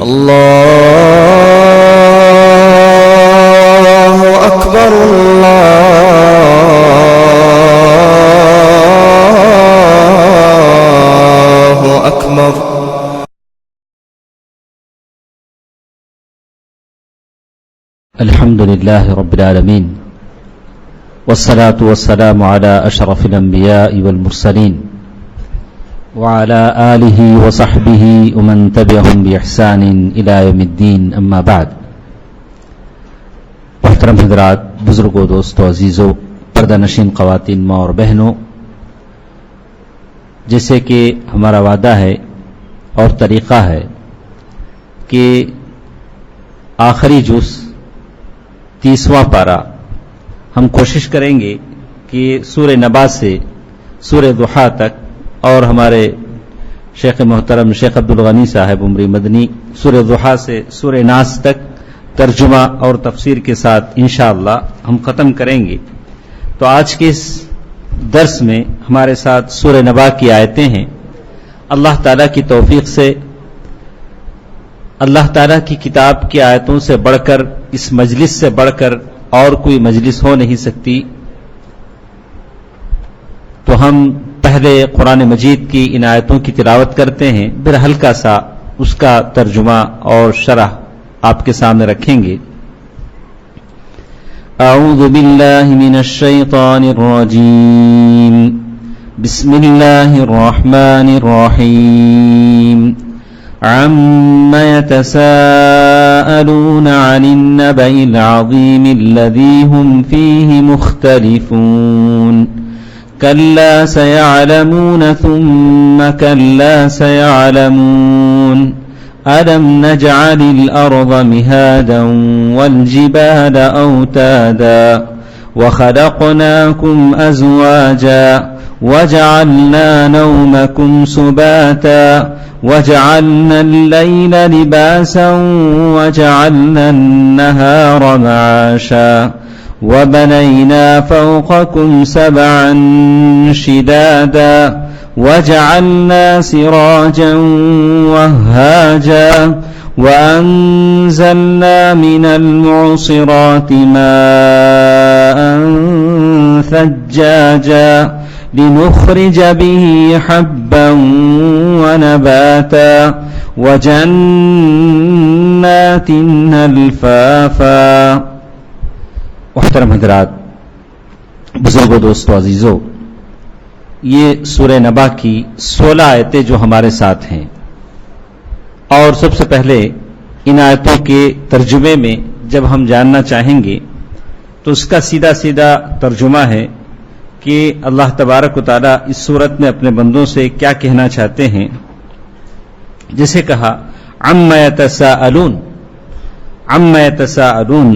اللہ اکبر اللہ اکبر. الحمد لله رب العالمين والصلاة والسلام على أشرف الأنبياء والمرسلين وعلى آله وصحبه ومن تبعهم بإحسان إلى يوم الدين. أما بعد. محترم حضرات، بزرگوں، دوستوں، عزیزوں، پردہ نشین خواتین، ماں اور بہنوں، جیسے کہ ہمارا وعدہ ہے اور طریقہ ہے کہ آخری جز 30واں پارہ ہم کوشش کریں گے کہ سورہ نبا سے سورہ ضحیٰ تک اور ہمارے شیخ محترم شیخ عبدالغنی صاحب عمری مدنی سورہ ضحیٰ سے سورہ ناس تک ترجمہ اور تفسیر کے ساتھ انشاءاللہ ہم ختم کریں گے. تو آج کے اس درس میں ہمارے ساتھ سورہ نبا کی آیتیں ہیں. اللہ تعالیٰ کی توفیق سے اللہ تعالیٰ کی کتاب کی آیتوں سے بڑھ کر، اس مجلس سے بڑھ کر اور کوئی مجلس ہو نہیں سکتی. تو ہم پہلے قرآن مجید کی ان آیتوں کی تلاوت کرتے ہیں، پھر ہلکا سا اس کا ترجمہ اور شرح آپ کے سامنے رکھیں گے. اعوذ باللہ من الشیطان الرجیم، بسم اللہ الرحمن الرحیم. عَمَّ يَتَسَاءَلُونَ عَنِ النَّبَإِ الْعَظِيمِ الَّذِي هُمْ فِيهِ مُخْتَلِفُونَ كَلَّا سَيَعْلَمُونَ ثُمَّ كَلَّا سَيَعْلَمُونَ أَلَمْ نَجْعَلِ الْأَرْضَ مِهَادًا وَالْجِبَالَ أَوْتَادًا وَخَلَقْنَاكُمْ أَزْوَاجًا وَجَعَلْنَا نَوْمَكُمْ سُبَاتًا وَجَعَلْنَا اللَّيْلَ لِبَاسًا وَجَعَلْنَا النَّهَارَ مَعَاشًا وَبَنَيْنَا فَوْقَكُمْ سَبْعًا شِدَادًا وَجَعَلْنَا سِرَاجًا وَهَّاجًا وَأَنزَلْنَا مِنَ الْمُعْصِرَاتِ مَاءً ثَجَّاجًا لنخرج به حبا ونباتا وجنات الفافا. محترم حضرات، بزرگوں، دوستوں، عزیزوں، یہ سورہ نبا کی 16 آیتیں جو ہمارے ساتھ ہیں، اور سب سے پہلے ان آیتوں کے ترجمے میں جب ہم جاننا چاہیں گے تو اس کا سیدھا سیدھا ترجمہ ہے کہ اللہ تبارک و تعالیٰ اس صورت میں اپنے بندوں سے کیا کہنا چاہتے ہیں. جیسے کہا عَمَّ يَتَسَاءَلُونَ، عَمَّ يَتَسَاءَلُونَ،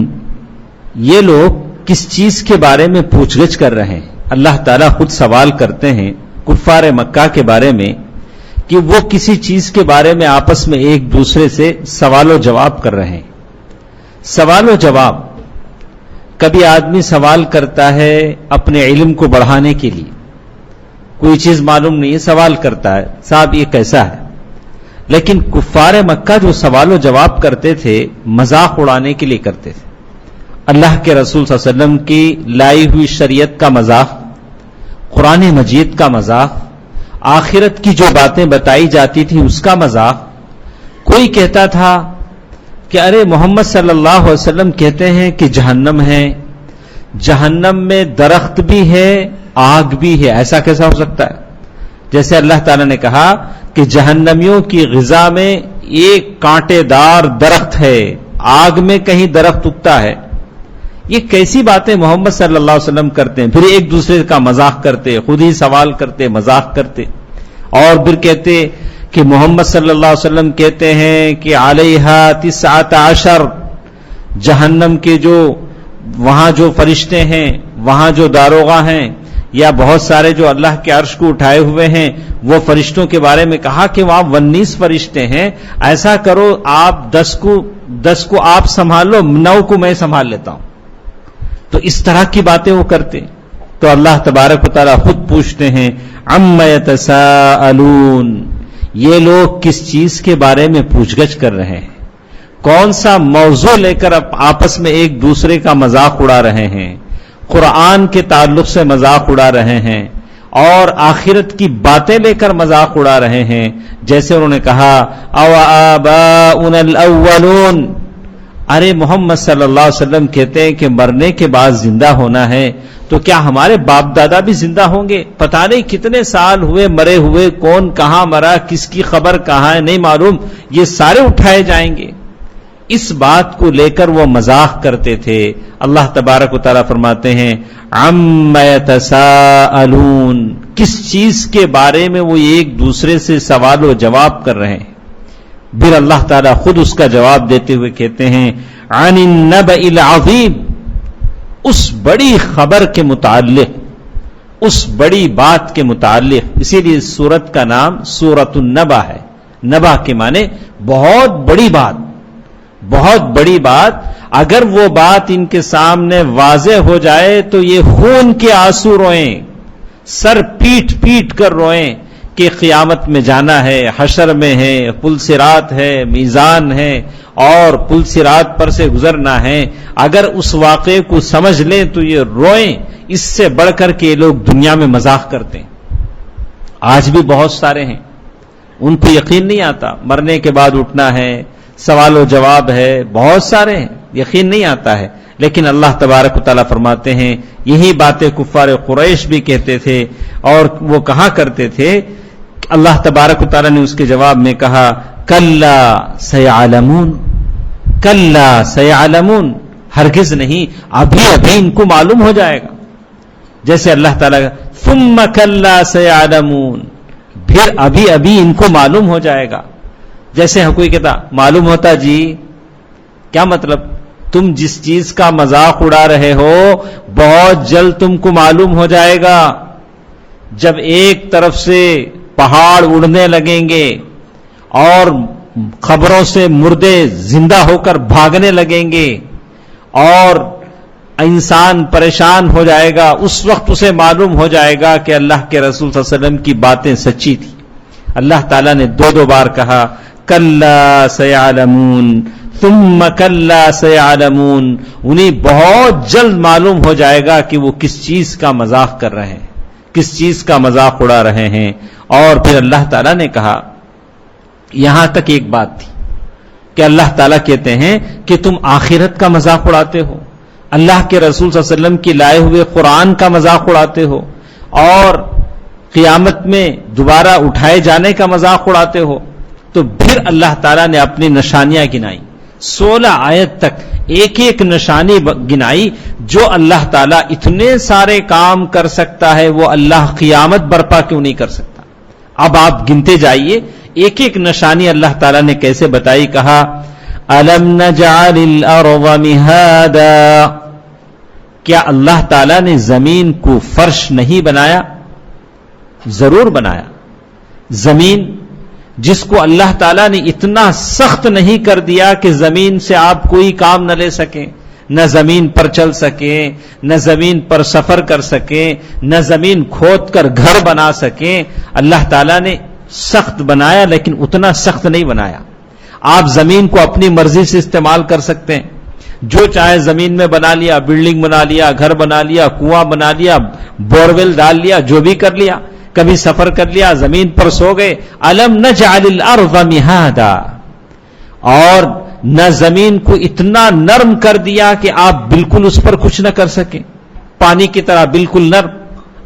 یہ لوگ کس چیز کے بارے میں پوچھ گچھ کر رہے ہیں. اللہ تعالیٰ خود سوال کرتے ہیں کفار مکہ کے بارے میں کہ وہ کسی چیز کے بارے میں آپس میں ایک دوسرے سے سوال و جواب کر رہے ہیں. سوال و جواب، کبھی آدمی سوال کرتا ہے اپنے علم کو بڑھانے کے لیے، کوئی چیز معلوم نہیں ہے، سوال کرتا ہے صاحب یہ کیسا ہے. لیکن کفار مکہ جو سوال و جواب کرتے تھے مذاق اڑانے کے لیے کرتے تھے. اللہ کے رسول صلی اللہ علیہ وسلم کی لائی ہوئی شریعت کا مذاق، قرآن مجید کا مذاق، آخرت کی جو باتیں بتائی جاتی تھی اس کا مذاق. کوئی کہتا تھا کہ ارے محمد صلی اللہ علیہ وسلم کہتے ہیں کہ جہنم ہے، جہنم میں درخت بھی ہے آگ بھی ہے، ایسا کیسا ہو سکتا ہے؟ جیسے اللہ تعالیٰ نے کہا کہ جہنمیوں کی غذا میں ایک کانٹے دار درخت ہے، آگ میں کہیں درخت اگتا ہے. یہ کیسی باتیں محمد صلی اللہ علیہ وسلم کرتے ہیں؟ پھر ایک دوسرے کا مذاق کرتے، خود ہی سوال کرتے، مذاق کرتے، اور پھر کہتے کہ محمد صلی اللہ علیہ وسلم کہتے ہیں کہ علیہا 19 جہنم کے جو وہاں جو فرشتے ہیں، وہاں جو داروغہ ہیں، یا بہت سارے جو اللہ کے عرش کو اٹھائے ہوئے ہیں، وہ فرشتوں کے بارے میں کہا کہ وہاں 19 فرشتے ہیں. ایسا کرو آپ 10 کو آپ سنبھال لو، 9 کو میں سنبھال لیتا ہوں. تو اس طرح کی باتیں وہ کرتے. تو اللہ تبارک و تعالیٰ خود پوچھتے ہیں عَمَّ يَتَسَاءَلُونَ، یہ لوگ کس چیز کے بارے میں پوچھ گچھ کر رہے ہیں، کون سا موضوع لے کر آپس میں ایک دوسرے کا مذاق اڑا رہے ہیں، قرآن کے تعلق سے مذاق اڑا رہے ہیں اور آخرت کی باتیں لے کر مذاق اڑا رہے ہیں. جیسے انہوں نے کہا او آباؤنا الاولون، ارے محمد صلی اللہ علیہ وسلم کہتے ہیں کہ مرنے کے بعد زندہ ہونا ہے، تو کیا ہمارے باپ دادا بھی زندہ ہوں گے؟ پتہ نہیں کتنے سال ہوئے مرے ہوئے، کون کہاں مرا، کس کی خبر کہاں ہے نہیں معلوم، یہ سارے اٹھائے جائیں گے. اس بات کو لے کر وہ مذاق کرتے تھے. اللہ تبارک و تعالیٰ فرماتے ہیں عَمَّ يَتَسَاءَلُونَ، کس چیز کے بارے میں وہ ایک دوسرے سے سوال و جواب کر رہے ہیں. پھر اللہ تعالیٰ خود اس کا جواب دیتے ہوئے کہتے ہیں عَنِ النَّبَإِ الْعَظِيمِ، اس بڑی خبر کے متعلق، اس بڑی بات کے متعلق. اسی لیے اس سورت کا نام سورۃ النبا ہے. نبا کے معنی بہت بڑی بات، بہت بڑی بات. اگر وہ بات ان کے سامنے واضح ہو جائے تو یہ خون کے آنسو روئیں، سر پیٹ پیٹ کر روئیں کہ قیامت میں جانا ہے، حشر میں ہے، پل صراط ہے، میزان ہے اور پل صراط پر سے گزرنا ہے. اگر اس واقعے کو سمجھ لیں تو یہ روئیں. اس سے بڑھ کر کے لوگ دنیا میں مذاق کرتے ہیں. آج بھی بہت سارے ہیں، ان کو یقین نہیں آتا مرنے کے بعد اٹھنا ہے، سوال و جواب ہے، بہت سارے ہیں، یقین نہیں آتا ہے. لیکن اللہ تبارک و تعالیٰ فرماتے ہیں یہی باتیں کفار قریش بھی کہتے تھے اور وہ کہا کرتے تھے. اللہ تبارک و تعالیٰ نے اس کے جواب میں کہا کلا سیعلمون، کلا سیعلمون، ہرگز نہیں، ابھی ابھی ان کو معلوم ہو جائے گا. جیسے اللہ تعالیٰ کا ثم کلا سیعلمون، پھر ابھی ابھی ان کو معلوم ہو جائے گا. جیسے ہم کوئی کہتا معلوم ہوتا جی، کیا مطلب؟ تم جس چیز کا مذاق اڑا رہے ہو بہت جلد تم کو معلوم ہو جائے گا. جب ایک طرف سے پہاڑ اڑنے لگیں گے اور خبروں سے مردے زندہ ہو کر بھاگنے لگیں گے اور انسان پریشان ہو جائے گا، اس وقت اسے معلوم ہو جائے گا کہ اللہ کے رسول صلی اللہ علیہ وسلم کی باتیں سچی تھی. اللہ تعالیٰ نے دو بار کہا کلا سیعلمون ثم کلا سیعلمون، انہیں بہت جلد معلوم ہو جائے گا کہ وہ کس چیز کا مذاق کر رہے ہیں، کس چیز کا مذاق اڑا رہے ہیں. اور پھر اللہ تعالیٰ نے کہا، یہاں تک ایک بات تھی کہ اللہ تعالیٰ کہتے ہیں کہ تم آخرت کا مذاق اڑاتے ہو، اللہ کے رسول صلی اللہ علیہ وسلم کی لائے ہوئے قرآن کا مذاق اڑاتے ہو اور قیامت میں دوبارہ اٹھائے جانے کا مذاق اڑاتے ہو. تو پھر اللہ تعالیٰ نے اپنی نشانیاں گنائی، 16 آیت تک ایک ایک نشانی گنائی. جو اللہ تعالیٰ اتنے سارے کام کر سکتا ہے وہ اللہ قیامت برپا کیوں نہیں کر سکتا؟ اب آپ گنتے جائیے ایک ایک نشانی اللہ تعالیٰ نے کیسے بتائی. کہا الم نجعل الارض مہادا، کیا اللہ تعالیٰ نے زمین کو فرش نہیں بنایا؟ ضرور بنایا. زمین جس کو اللہ تعالیٰ نے اتنا سخت نہیں کر دیا کہ زمین سے آپ کوئی کام نہ لے سکیں، نہ زمین پر چل سکیں، نہ زمین پر سفر کر سکیں، نہ زمین کھود کر گھر بنا سکیں. اللہ تعالیٰ نے سخت بنایا لیکن اتنا سخت نہیں بنایا. آپ زمین کو اپنی مرضی سے استعمال کر سکتے ہیں، جو چاہے زمین میں بنا لیا، بلڈنگ بنا لیا، گھر بنا لیا، کنواں بنا لیا، بورویل ڈال لیا، جو بھی کر لیا. کبھی سفر کر لیا، زمین پر سو گئے. الم نجعل الارض مہادا، اور نہ زمین کو اتنا نرم کر دیا کہ آپ بالکل اس پر کچھ نہ کر سکیں، پانی کی طرح بالکل نرم.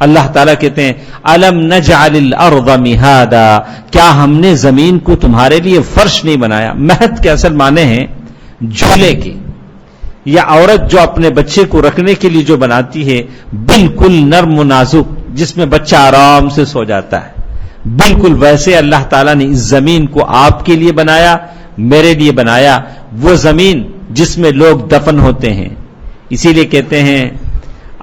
اللہ تعالیٰ کہتے ہیں الم نجعل الارض مہادا، کیا ہم نے زمین کو تمہارے لیے فرش نہیں بنایا؟ مہد کے اصل معنی ہیں جھولے کے، یا عورت جو اپنے بچے کو رکھنے کے لیے جو بناتی ہے، بالکل نرم و نازک، جس میں بچہ آرام سے سو جاتا ہے. بالکل ویسے اللہ تعالیٰ نے اس زمین کو آپ کے لیے بنایا، میرے لیے بنایا. وہ زمین جس میں لوگ دفن ہوتے ہیں. اسی لیے کہتے ہیں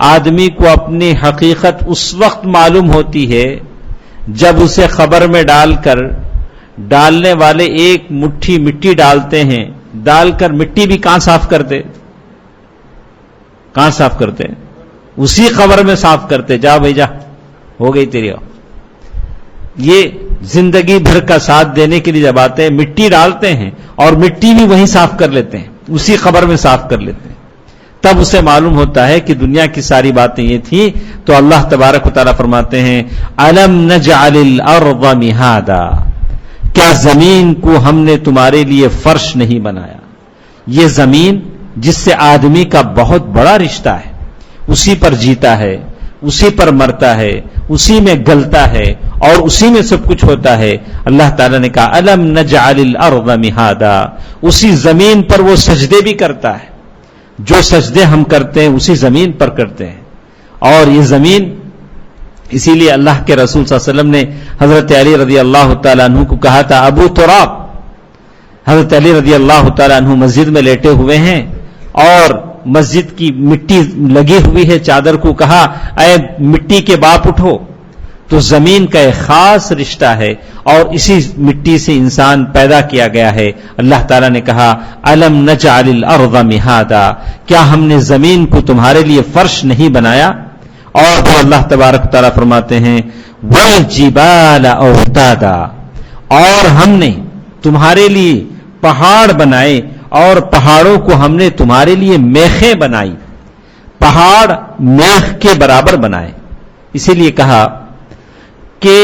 آدمی کو اپنی حقیقت اس وقت معلوم ہوتی ہے جب اسے قبر میں ڈال کر ڈالنے والے ایک مٹھی مٹی ڈالتے ہیں، ڈال کر مٹی بھی کہاں صاف کرتے؟ کہاں صاف کرتے؟ اسی قبر میں صاف کرتے. جا بھائی جا، ہو گئی تیری. یہ زندگی بھر کا ساتھ دینے کے لیے جب آتے ہیں مٹی ڈالتے ہیں اور مٹی بھی وہیں صاف کر لیتے ہیں، اسی قبر میں صاف کر لیتے ہیں، تب اسے معلوم ہوتا ہے کہ دنیا کی ساری باتیں یہ تھیں. تو اللہ تبارک و تعالیٰ فرماتے ہیں الم نجعل الارض مہادا، کیا زمین کو ہم نے تمہارے لیے فرش نہیں بنایا؟ یہ زمین جس سے آدمی کا بہت بڑا رشتہ ہے، اسی پر جیتا ہے، اسی پر مرتا ہے، اسی میں گلتا ہے اور اسی میں سب کچھ ہوتا ہے. اللہ تعالیٰ نے کہا الم نجعل الارض مہادا، اسی زمین پر وہ سجدے بھی کرتا ہے، جو سجدے ہم کرتے ہیں اسی زمین پر کرتے ہیں. اور یہ زمین، اسی لیے اللہ کے رسول صلی اللہ علیہ وسلم نے حضرت علی رضی اللہ تعالیٰ عنہ کو کہا تھا ابو تراب. حضرت علی رضی اللہ تعالیٰ عنہ مسجد میں لیٹے ہوئے ہیں اور مسجد کی مٹی لگی ہوئی ہے چادر کو، کہا اے مٹی کے باپ اٹھو. تو زمین کا ایک خاص رشتہ ہے اور اسی مٹی سے انسان پیدا کیا گیا ہے. اللہ تعالیٰ نے کہا الم نجعل الارض مہادا، کیا ہم نے زمین کو تمہارے لیے فرش نہیں بنایا؟ اور پھر اللہ تبارک تعالیٰ فرماتے ہیں والجبال اوتادا، اور ہم نے تمہارے لیے پہاڑ بنائے اور پہاڑوں کو ہم نے تمہارے لیے میخیں بنائی، پہاڑ میخ کے برابر بنائے. اسی لیے کہا کہ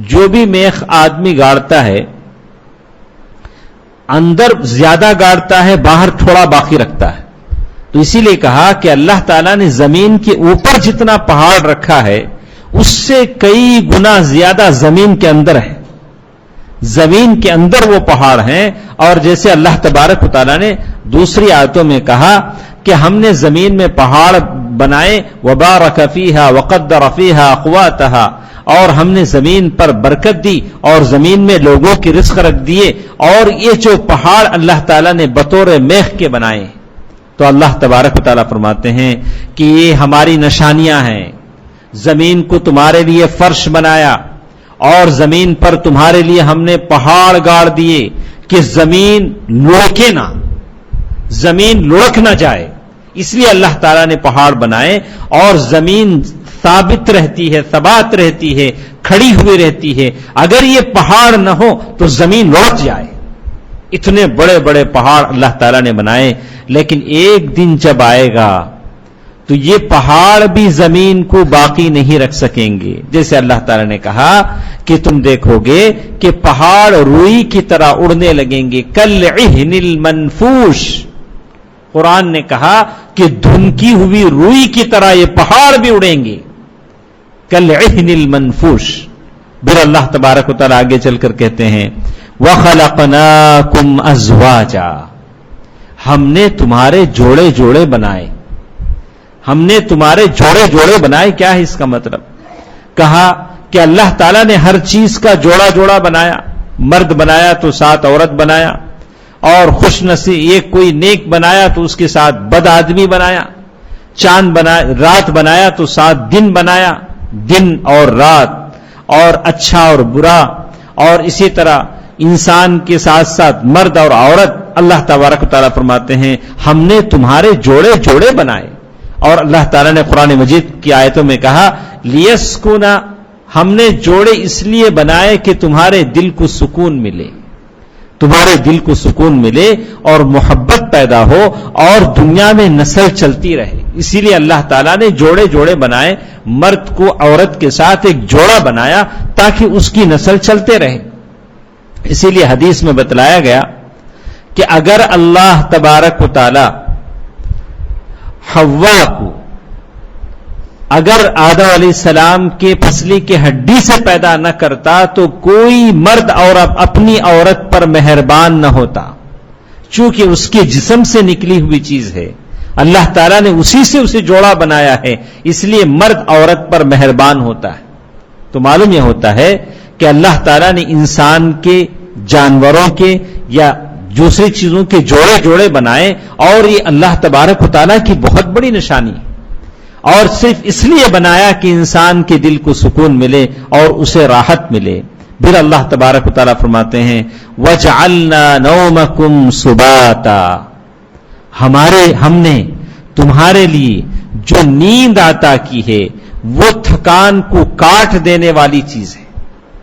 جو بھی میخ آدمی گاڑتا ہے اندر زیادہ گاڑتا ہے، باہر تھوڑا باقی رکھتا ہے. تو اسی لیے کہا کہ اللہ تعالیٰ نے زمین کے اوپر جتنا پہاڑ رکھا ہے اس سے کئی گنا زیادہ زمین کے اندر ہے. زمین کے اندر وہ پہاڑ ہیں. اور جیسے اللہ تبارک و تعالیٰ نے دوسری آیتوں میں کہا کہ ہم نے زمین میں پہاڑ بنائے وبارک فیہا وقدر فیہا اقواتہا، اور ہم نے زمین پر برکت دی اور زمین میں لوگوں کی رزق رکھ دیے. اور یہ جو پہاڑ اللہ تعالیٰ نے بطور میخ کے بنائے. تو اللہ تبارک و تعالیٰ فرماتے ہیں کہ یہ ہماری نشانیاں ہیں. زمین کو تمہارے لیے فرش بنایا اور زمین پر تمہارے لیے ہم نے پہاڑ گاڑ دیے کہ زمین لڑکے نہ، زمین لڑک نہ جائے. اس لیے اللہ تعالیٰ نے پہاڑ بنائے اور زمین ثابت رہتی ہے، ثبات رہتی ہے، کھڑی ہوئی رہتی ہے. اگر یہ پہاڑ نہ ہو تو زمین لڑک جائے. اتنے بڑے بڑے پہاڑ اللہ تعالیٰ نے بنائے. لیکن ایک دن جب آئے گا تو یہ پہاڑ بھی زمین کو باقی نہیں رکھ سکیں گے. جیسے اللہ تعالیٰ نے کہا کہ تم دیکھو گے کہ پہاڑ روئی کی طرح اڑنے لگیں گے، کالعہن المنفوش. قرآن نے کہا کہ دھنکی ہوئی روئی کی طرح یہ پہاڑ بھی اڑیں گے، کالعہن المنفوش. پھر اللہ تبارک و تعالیٰ آگے چل کر کہتے ہیں وَخَلَقْنَاكُمْ أَزْوَاجًا، ہم نے تمہارے جوڑے جوڑے بنائے. ہم نے تمہارے جوڑے جوڑے بنائے. کیا ہے اس کا مطلب؟ کہا کہ اللہ تعالیٰ نے ہر چیز کا جوڑا جوڑا بنایا. مرد بنایا تو ساتھ عورت بنایا، اور خوش نصیب ایک کوئی نیک بنایا تو اس کے ساتھ بد آدمی بنایا. چاند بنایا، رات بنایا تو ساتھ دن بنایا، دن اور رات، اور اچھا اور برا. اور اسی طرح انسان کے ساتھ ساتھ مرد اور عورت. اللہ تبارک و تعالیٰ فرماتے ہیں ہم نے تمہارے جوڑے جوڑے بنائے. اور اللہ تعالیٰ نے قرآن مجید کی آیتوں میں کہا لیسکونا، ہم نے جوڑے اس لیے بنائے کہ تمہارے دل کو سکون ملے، تمہارے دل کو سکون ملے اور محبت پیدا ہو اور دنیا میں نسل چلتی رہے. اسی لیے اللہ تعالیٰ نے جوڑے جوڑے بنائے. مرد کو عورت کے ساتھ ایک جوڑا بنایا تاکہ اس کی نسل چلتے رہے. اسی لیے حدیث میں بتلایا گیا کہ اگر اللہ تبارک و تعالی حوا کو اگر آدم علیہ السلام کے پسلی کے ہڈی سے پیدا نہ کرتا تو کوئی مرد اور اپنی عورت پر مہربان نہ ہوتا، چونکہ اس کے جسم سے نکلی ہوئی چیز ہے. اللہ تعالیٰ نے اسی سے اسے جوڑا بنایا ہے، اس لیے مرد عورت پر مہربان ہوتا ہے. تو معلوم یہ ہوتا ہے کہ اللہ تعالیٰ نے انسان کے، جانوروں کے یا دوسری چیزوں کے جوڑے جوڑے بنائے، اور یہ اللہ تبارک و تعالیٰ کی بہت بڑی نشانی ہے. اور صرف اس لیے بنایا کہ انسان کے دل کو سکون ملے اور اسے راحت ملے. پھر اللہ تبارک و تعالیٰ فرماتے ہیں وَجَعَلْنَا نَوْمَكُمْ سُبَاتًا، ہم نے تمہارے لیے جو نیند عطا کی ہے وہ تھکان کو کاٹ دینے والی چیز ہے.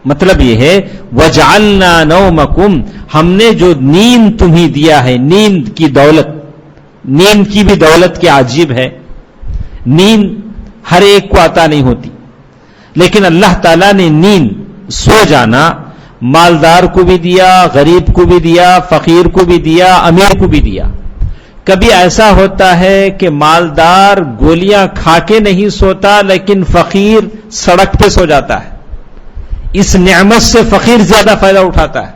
مطلب یہ ہے وَجَعَلْنَا نَوْمَكُمْ، ہم نے جو نیند تمہیں دیا ہے، نیند کی دولت، نیند کی بھی دولت کیا عجیب ہے. نیند ہر ایک کو عطا نہیں ہوتی، لیکن اللہ تعالیٰ نے نیند، سو جانا، مالدار کو بھی دیا، غریب کو بھی دیا، فقیر کو بھی دیا، امیر کو بھی دیا. کبھی ایسا ہوتا ہے کہ مالدار گولیاں کھا کے نہیں سوتا، لیکن فقیر سڑک پہ سو جاتا ہے. اس نعمت سے فقیر زیادہ فائدہ اٹھاتا ہے.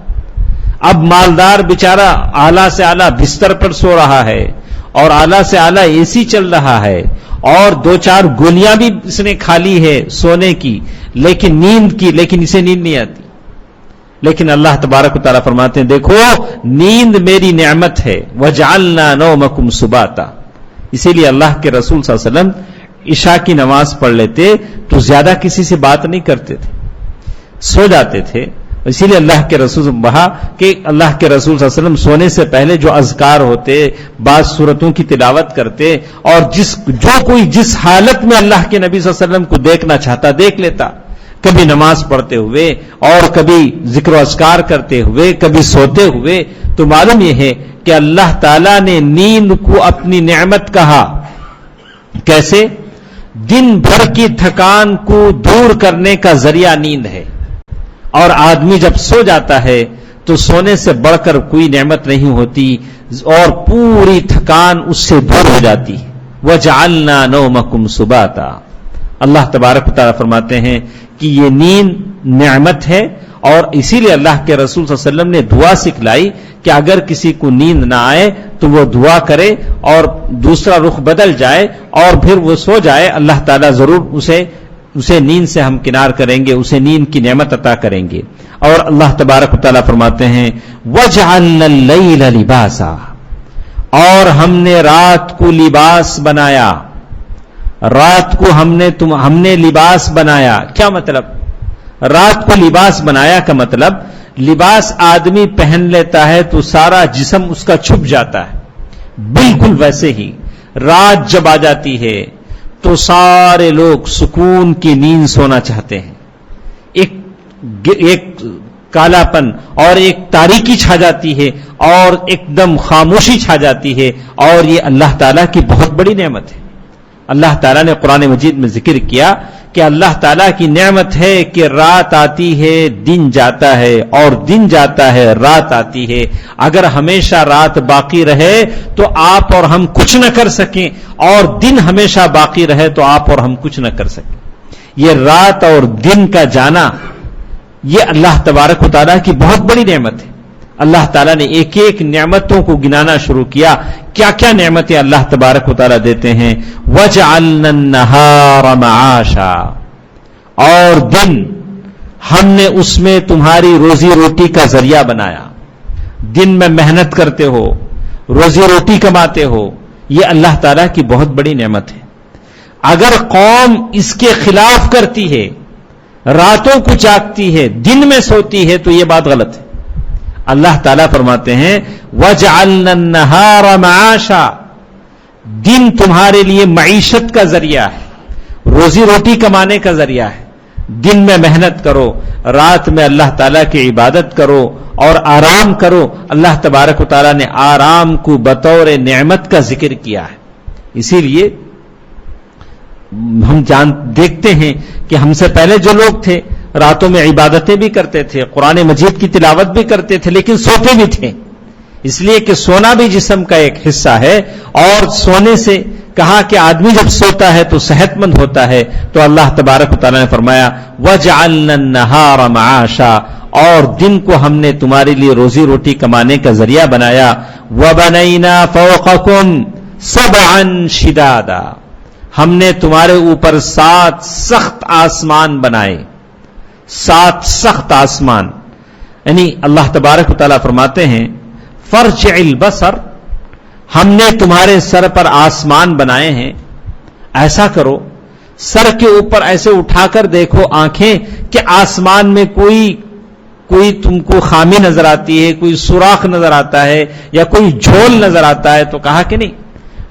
اب مالدار بیچارہ اعلیٰ سے اعلیٰ بستر پر سو رہا ہے اور اعلیٰ سے اعلیٰ اے سی چل رہا ہے اور 2-4 گولیاں بھی اس نے کھا لی ہے سونے کی، لیکن نیند کی، لیکن اسے نیند نہیں آتی. لیکن اللہ تبارک و تعالیٰ فرماتے ہیں دیکھو نیند میری نعمت ہے. وَجَعَلْنَا نَوْمَكُمْ سُبَاتًا. اسی لیے اللہ کے رسول صلی اللہ علیہ وسلم عشاء کی نماز پڑھ لیتے تو زیادہ کسی سے بات نہیں کرتے تھے، سو جاتے تھے. اسی لیے اللہ کے رسول کہا کہ اللہ کے رسول صلی اللہ علیہ وسلم سونے سے پہلے جو اذکار ہوتے، بعض سورتوں کی تلاوت کرتے، اور جو کوئی جس حالت میں اللہ کے نبی صلی اللہ علیہ وسلم کو دیکھنا چاہتا دیکھ لیتا، کبھی نماز پڑھتے ہوئے اور کبھی ذکر و اذکار کرتے ہوئے، کبھی سوتے ہوئے. تو معلوم یہ ہے کہ اللہ تعالیٰ نے نیند کو اپنی نعمت کہا. کیسے؟ دن بھر کی تھکان کو دور کرنے کا ذریعہ نیند ہے، اور آدمی جب سو جاتا ہے تو سونے سے بڑھ کر کوئی نعمت نہیں ہوتی، اور پوری تھکان اس سے دور ہو جاتی ہے. وَجَعَلْنَا نَوْمَكُمْ سُبَاتًا. اللہ تبارک و تعالیٰ فرماتے ہیں کہ یہ نیند نعمت ہے، اور اسی لیے اللہ کے رسول صلی اللہ علیہ وسلم نے دعا سکھلائی کہ اگر کسی کو نیند نہ آئے تو وہ دعا کرے اور دوسرا رخ بدل جائے اور پھر وہ سو جائے. اللہ تعالیٰ ضرور اسے نیند سے ہم کنار کریں گے، اسے نیند کی نعمت عطا کریں گے. اور اللہ تبارک و تعالیٰ فرماتے ہیں وَجَعَلْنَا اللَّيْلَ لِبَاسًا. اور ہم نے رات کو لباس بنایا. رات کو ہم نے لباس بنایا. کیا مطلب؟ رات کو لباس بنایا کا مطلب لباس آدمی پہن لیتا ہے تو سارا جسم اس کا چھپ جاتا ہے. بالکل ویسے ہی رات جب آ جاتی ہے تو سارے لوگ سکون کی نیند سونا چاہتے ہیں. ایک کالا پن اور ایک تاریکی چھا جاتی ہے اور ایک دم خاموشی چھا جاتی ہے، اور یہ اللہ تعالیٰ کی بہت بڑی نعمت ہے. اللہ تعالیٰ نے قرآن مجید میں ذکر کیا کہ اللہ تعالیٰ کی نعمت ہے کہ رات آتی ہے دن جاتا ہے، اور دن جاتا ہے رات آتی ہے. اگر ہمیشہ رات باقی رہے تو آپ اور ہم کچھ نہ کر سکیں، اور دن ہمیشہ باقی رہے تو آپ اور ہم کچھ نہ کر سکیں. یہ رات اور دن کا جانا یہ اللہ تبارک و تعالیٰ کی بہت بڑی نعمت ہے. اللہ تعالیٰ نے ایک ایک نعمتوں کو گنانا شروع کیا. کیا کیا نعمتیں اللہ تبارک و تعالیٰ دیتے ہیں؟ وَجَعَلْنَا النَّهَارَ مَعَاشًا. اور دن ہم نے اس میں تمہاری روزی روٹی کا ذریعہ بنایا. دن میں محنت کرتے ہو، روزی روٹی کماتے ہو، یہ اللہ تعالیٰ کی بہت بڑی نعمت ہے. اگر قوم اس کے خلاف کرتی ہے، راتوں کو جاگتی ہے، دن میں سوتی ہے، تو یہ بات غلط ہے. اللہ تعالیٰ فرماتے ہیں وَجَعَلْنَا النَّهَارَ مَعَاشًا. دن تمہارے لیے معیشت کا ذریعہ ہے، روزی روٹی کمانے کا ذریعہ ہے. دن میں محنت کرو، رات میں اللہ تعالیٰ کی عبادت کرو اور آرام کرو. اللہ تبارک و تعالیٰ نے آرام کو بطور نعمت کا ذکر کیا ہے. اسی لیے ہم دیکھتے ہیں کہ ہم سے پہلے جو لوگ تھے راتوں میں عبادتیں بھی کرتے تھے، قرآن مجید کی تلاوت بھی کرتے تھے، لیکن سوتے بھی تھے. اس لیے کہ سونا بھی جسم کا ایک حصہ ہے، اور سونے سے کہا کہ آدمی جب سوتا ہے تو صحت مند ہوتا ہے. تو اللہ تبارک و تعالیٰ نے فرمایا وَجَعَلْنَا النَّهَارَ مَعَاشًا. اور دن کو ہم نے تمہارے لیے روزی روٹی کمانے کا ذریعہ بنایا. وَبَنَيْنَا فَوْقَكُمْ سَبْعًا شِدَادًا. ہم نے تمہارے اوپر 7 سخت آسمان بنائے. 7 سخت آسمان، یعنی اللہ تبارک و تعالیٰ فرماتے ہیں فَارْجِعِ الْبَصَرَ. ہم نے تمہارے سر پر آسمان بنائے ہیں. ایسا کرو سر کے اوپر ایسے اٹھا کر دیکھو آنکھیں کہ آسمان میں کوئی تم کو خامی نظر آتی ہے، کوئی سوراخ نظر آتا ہے یا کوئی جھول نظر آتا ہے. تو کہا کہ نہیں،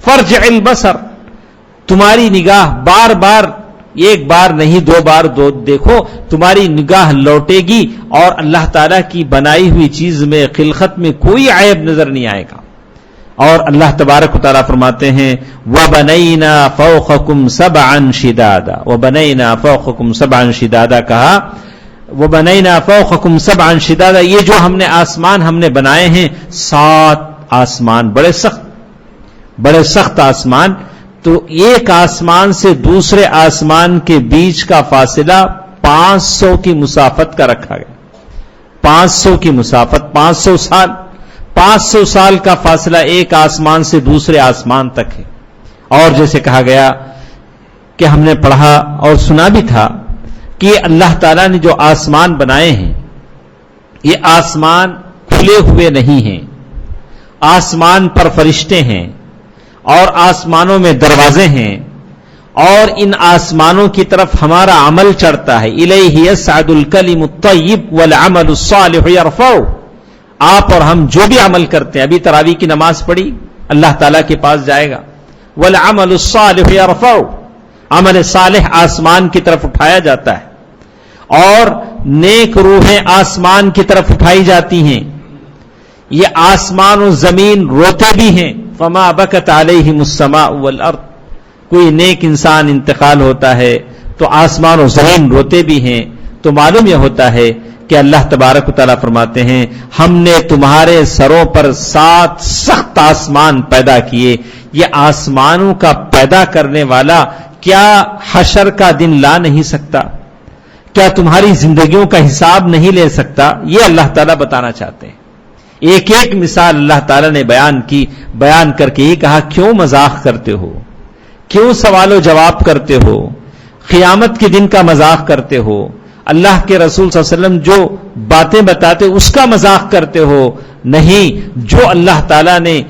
فَارْجِعِ الْبَصَرَ. تمہاری نگاہ بار بار ایک بار نہیں 2 بار دیکھو، تمہاری نگاہ لوٹے گی اور اللہ تعالیٰ کی بنائی ہوئی چیز میں، خلقت میں کوئی عیب نظر نہیں آئے گا۔ اور اللہ تبارک و تعالیٰ فرماتے ہیں وَبَنَيْنَا فَوْقَكُمْ سَبْعًا شِدَادًا، وَبَنَيْنَا فَوْقَكُمْ سَبْعًا شِدَادًا کہا، وَبَنَيْنَا فَوْقَكُمْ سَبْعًا شِدَادًا، یہ جو ہم نے آسمان ہم نے بنائے ہیں 7 آسمان، بڑے سخت آسمان، تو ایک آسمان سے دوسرے آسمان کے بیچ کا فاصلہ 500 کی مسافت کا رکھا گیا۔ 500 کی مسافت، 500 سال کا فاصلہ ایک آسمان سے دوسرے آسمان تک ہے۔ اور جیسے کہا گیا کہ ہم نے پڑھا اور سنا بھی تھا کہ اللہ تعالیٰ نے جو آسمان بنائے ہیں، یہ آسمان کھلے ہوئے نہیں ہیں، آسمان پر فرشتے ہیں اور آسمانوں میں دروازے ہیں، اور ان آسمانوں کی طرف ہمارا عمل چڑھتا ہے۔ الیہ یصعد الکلم الطیب والعمل الصالح یرفعہ، آپ اور ہم جو بھی عمل کرتے ہیں، ابھی تراویح کی نماز پڑھی، اللہ تعالیٰ کے پاس جائے گا، والعمل الصالح یرفعہ، عمل صالح آسمان کی طرف اٹھایا جاتا ہے، اور نیک روحیں آسمان کی طرف اٹھائی جاتی ہیں۔ یہ آسمان و زمین روتے بھی ہیں، فما بکت علیہم السماء والارض، کوئی نیک انسان انتقال ہوتا ہے تو آسمان و زمین روتے بھی ہیں۔ تو معلوم یہ ہوتا ہے کہ اللہ تبارک و تعالیٰ فرماتے ہیں ہم نے تمہارے سروں پر 7 سخت آسمان پیدا کیے، یہ آسمانوں کا پیدا کرنے والا کیا حشر کا دن لا نہیں سکتا؟ کیا تمہاری زندگیوں کا حساب نہیں لے سکتا؟ یہ اللہ تعالیٰ بتانا چاہتے ہیں۔ ایک ایک مثال اللہ تعالیٰ نے بیان کر کے یہ کہا کیوں مذاق کرتے ہو، کیوں سوال و جواب کرتے ہو، قیامت کے دن کا مذاق کرتے ہو، اللہ کے رسول صلی اللہ علیہ وسلم جو باتیں بتاتے اس کا مذاق کرتے ہو؟ نہیں، جو اللہ تعالیٰ نے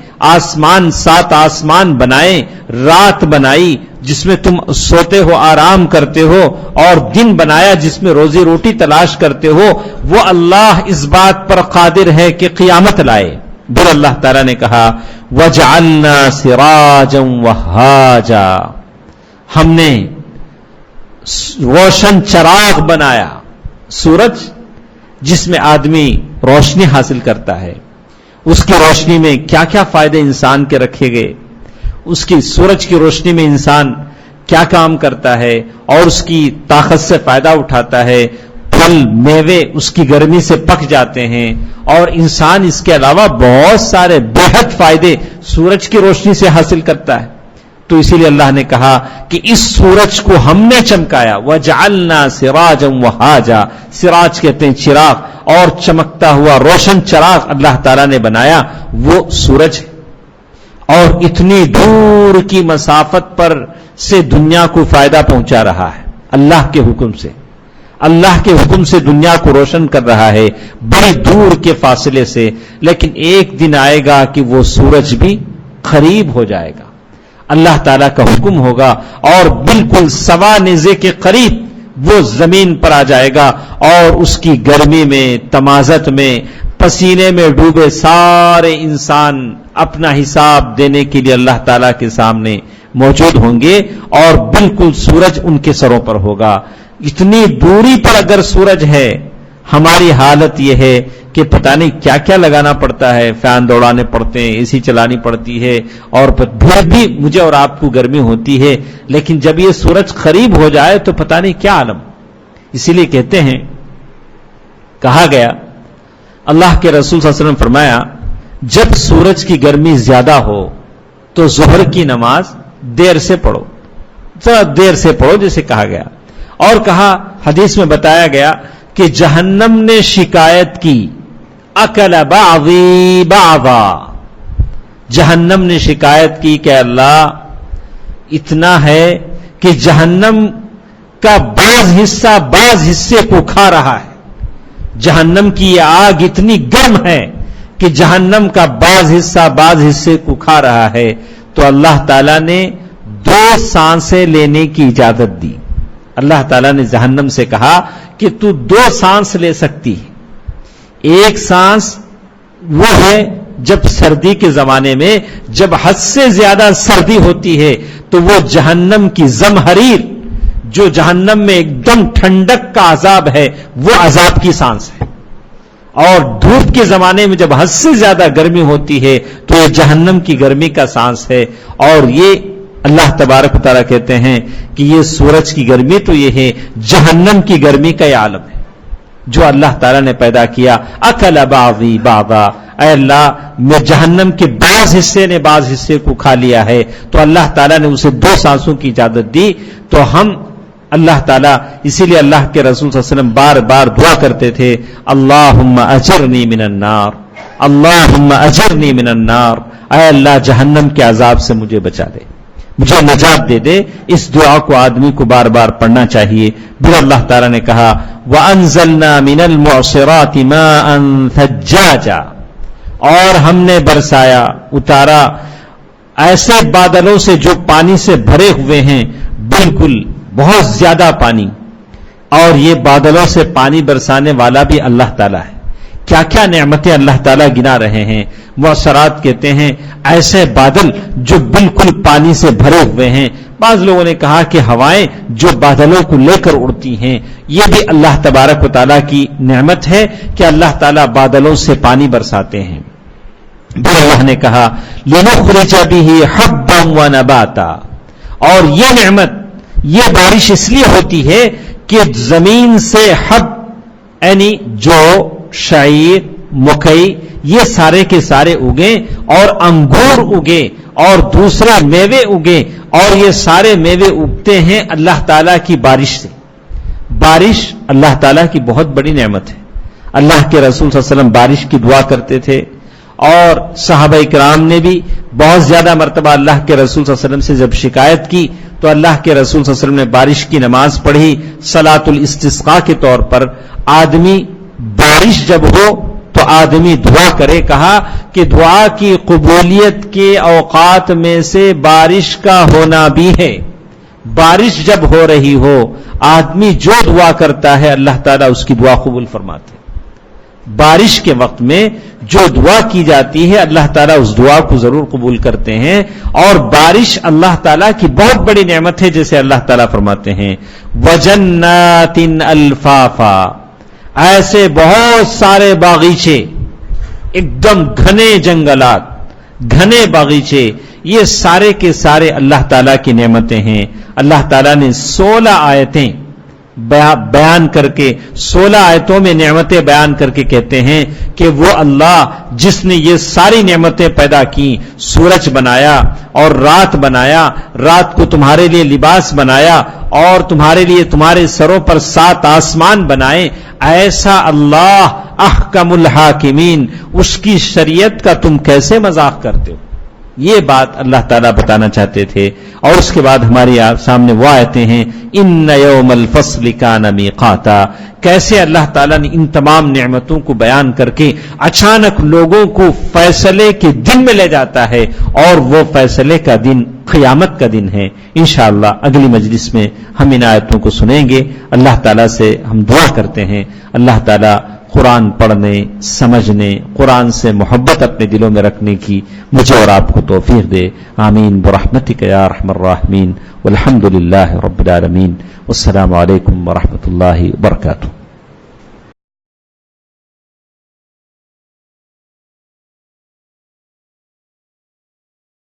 7 آسمان بنائے، رات بنائی جس میں تم سوتے ہو آرام کرتے ہو، اور دن بنایا جس میں روزی روٹی تلاش کرتے ہو، وہ اللہ اس بات پر قادر ہے کہ قیامت لائے۔ پھر اللہ تعالیٰ نے کہا وَجَعَلْنَا سِرَاجًا وَهَّاجًا، ہم نے روشن چراغ بنایا، سورج جس میں آدمی روشنی حاصل کرتا ہے، اس کی روشنی میں کیا کیا فائدے انسان کے رکھے گئے، اس کی سورج کی روشنی میں انسان کیا کام کرتا ہے اور اس کی طاقت سے فائدہ اٹھاتا ہے، پھل میوے اس کی گرمی سے پک جاتے ہیں، اور انسان اس کے علاوہ بہت سارے بے حد فائدے سورج کی روشنی سے حاصل کرتا ہے۔ تو اسی لیے اللہ نے کہا کہ اس سورج کو ہم نے چمکایا، وَجَعَلْنَا سِرَاجًا وَهَّاجًا، سراج کہتے ہیں چراغ، اور چمکتا ہوا روشن چراغ اللہ تعالیٰ نے بنایا، وہ سورج ہے، اور اتنی دور کی مسافت پر سے دنیا کو فائدہ پہنچا رہا ہے اللہ کے حکم سے، اللہ کے حکم سے دنیا کو روشن کر رہا ہے بڑی دور کے فاصلے سے۔ لیکن ایک دن آئے گا کہ وہ سورج بھی قریب ہو جائے گا، اللہ تعالیٰ کا حکم ہوگا اور بالکل سوا نیزے کے قریب وہ زمین پر آ جائے گا، اور اس کی گرمی میں، تمازت میں، پسینے میں ڈوبے سارے انسان اپنا حساب دینے کے لیے اللہ تعالیٰ کے سامنے موجود ہوں گے، اور بالکل سورج ان کے سروں پر ہوگا۔ اتنی دوری پر اگر سورج ہے، ہماری حالت یہ ہے کہ پتہ نہیں کیا کیا لگانا پڑتا ہے، فین دوڑانے پڑتے ہیں، اے سی چلانی پڑتی ہے، اور پھر بھی مجھے اور آپ کو گرمی ہوتی ہے، لیکن جب یہ سورج قریب ہو جائے تو پتہ نہیں کیا عالم۔ اسی لیے کہتے ہیں، کہا گیا اللہ کے رسول صلی اللہ علیہ وسلم فرمایا جب سورج کی گرمی زیادہ ہو تو ظہر کی نماز دیر سے پڑھو، ذرا دیر سے پڑھو جیسے کہا گیا۔ اور کہا حدیث میں بتایا گیا کہ جہنم نے شکایت کی اکل بعضی بعضا، جہنم نے شکایت کی کہ اللہ اتنا ہے کہ جہنم کا بعض حصہ بعض حصے کو کھا رہا ہے، جہنم کی یہ آگ اتنی گرم ہے کہ جہنم کا بعض حصہ بعض حصے کو کھا رہا ہے۔ تو اللہ تعالیٰ نے 2 سانسیں لینے کی اجازت دی، اللہ تعالیٰ نے جہنم سے کہا کہ تو 2 سانس لے سکتی ہے۔ ایک سانس وہ ہے جب سردی کے زمانے میں جب حد سے زیادہ سردی ہوتی ہے تو وہ جہنم کی زمہریر جو جہنم میں ایک دم ٹھنڈک کا عذاب ہے وہ عذاب کی سانس ہے، اور دھوپ کے زمانے میں جب حد سے زیادہ گرمی ہوتی ہے تو یہ جہنم کی گرمی کا سانس ہے، اور یہ اللہ تبارک و تعالیٰ کہتے ہیں کہ یہ سورج کی گرمی تو یہ ہے، جہنم کی گرمی کا یہ عالم ہے جو اللہ تعالیٰ نے پیدا کیا۔ اکل بعضی بعضا، اے اللہ میں جہنم کے بعض حصے نے بعض حصے کو کھا لیا ہے، تو اللہ تعالیٰ نے اسے 2 سانسوں کی اجازت دی، تو ہم اللہ تعالیٰ اسی لیے اللہ کے رسول صلی اللہ علیہ وسلم بار بار دعا کرتے تھے، اللہم اجرنی من النار، اللہم اجرنی من النار، اے اللہ جہنم کے عذاب سے مجھے بچا دے، مجھے نجات دے دے۔ اس دعا کو آدمی کو بار بار پڑھنا چاہیے۔ پھر اللہ تعالیٰ نے کہا وَأَنزَلْنَا مِنَ الْمُعْصِرَاتِ مَاءً ثَجَّاجًا، اور ہم نے برسایا، اتارا ایسے بادلوں سے جو پانی سے بھرے ہوئے ہیں، بالکل بہت زیادہ پانی، اور یہ بادلوں سے پانی برسانے والا بھی اللہ تعالیٰ ہے۔ کیا کیا نعمتیں اللہ تعالیٰ گنا رہے ہیں۔ معصرات کہتے ہیں ایسے بادل جو بالکل پانی سے بھرے ہوئے ہیں۔ بعض لوگوں نے کہا کہ ہوائیں جو بادلوں کو لے کر اڑتی ہیں، یہ بھی اللہ تبارک و تعالیٰ کی نعمت ہے کہ اللہ تعالیٰ بادلوں سے پانی برساتے ہیں۔ پھر اللہ نے کہا لِنُخْرِجَ بِهِ حَبًّا وَنَبَاتًا، اور یہ نعمت، یہ بارش اس لیے ہوتی ہے کہ زمین سے حب یعنی جو شعیر، مکئی، یہ سارے کے سارے اگیں، اور انگور اگے، اور دوسرے میوے اگے، اور یہ سارے میوے اگتے ہیں اللہ تعالیٰ کی بارش سے۔ بارش اللہ تعالیٰ کی بہت بڑی نعمت ہے۔ اللہ کے رسول صلی اللہ علیہ وسلم بارش کی دعا کرتے تھے، اور صحابہ کرام نے بھی بہت زیادہ مرتبہ اللہ کے رسول صلی اللہ علیہ وسلم سے جب شکایت کی تو اللہ کے رسول صلی اللہ علیہ وسلم نے بارش کی نماز پڑھی صلاۃ الاستسقاء کے طور پر۔ آدمی بارش جب ہو تو آدمی دعا کرے، کہا کہ دعا کی قبولیت کے اوقات میں سے بارش کا ہونا بھی ہے۔ بارش جب ہو رہی ہو، آدمی جو دعا کرتا ہے اللہ تعالیٰ اس کی دعا قبول فرماتے ہیں۔ بارش کے وقت میں جو دعا کی جاتی ہے اللہ تعالیٰ اس دعا کو ضرور قبول کرتے ہیں، اور بارش اللہ تعالیٰ کی بہت بڑی نعمت ہے، جیسے اللہ تعالیٰ فرماتے ہیں وَجَنَّاتٍ أَلْفَافًا، ایسے بہت سارے باغیچے، ایک دم گھنے جنگلات، گھنے باغیچے، یہ سارے کے سارے اللہ تعالیٰ کی نعمتیں ہیں۔ اللہ تعالیٰ نے 16 آیتیں بیان کر کے، 16 آیتوں میں نعمتیں بیان کر کے کہتے ہیں کہ وہ اللہ جس نے یہ ساری نعمتیں پیدا کی، سورج بنایا اور رات بنایا، رات کو تمہارے لیے لباس بنایا، اور تمہارے لیے تمہارے سروں پر 7 آسمان بنائے، ایسا اللہ احکم الحاکمین، اس کی شریعت کا تم کیسے مذاق کرتے ہو؟ یہ بات اللہ تعالیٰ بتانا چاہتے تھے۔ اور اس کے بعد ہمارے سامنے وہ آیتیں ہیں ان یوم الفصل کان میقاتا، کیسے اللہ تعالیٰ نے ان تمام نعمتوں کو بیان کر کے اچانک لوگوں کو فیصلے کے دن میں لے جاتا ہے، اور وہ فیصلے کا دن قیامت کا دن ہے۔ انشاءاللہ اگلی مجلس میں ہم ان آیتوں کو سنیں گے۔ اللہ تعالیٰ سے ہم دعا کرتے ہیں اللہ تعالیٰ قرآن پڑھنے، سمجھنے، قرآن سے محبت اپنے دلوں میں رکھنے کی مجھے اور آپ کو توفیق دے۔ آمین برحمتک یا ارحم الراحمین، والحمد للہ رب العالمین، والسلام علیکم ورحمۃ اللہ وبرکاتہ۔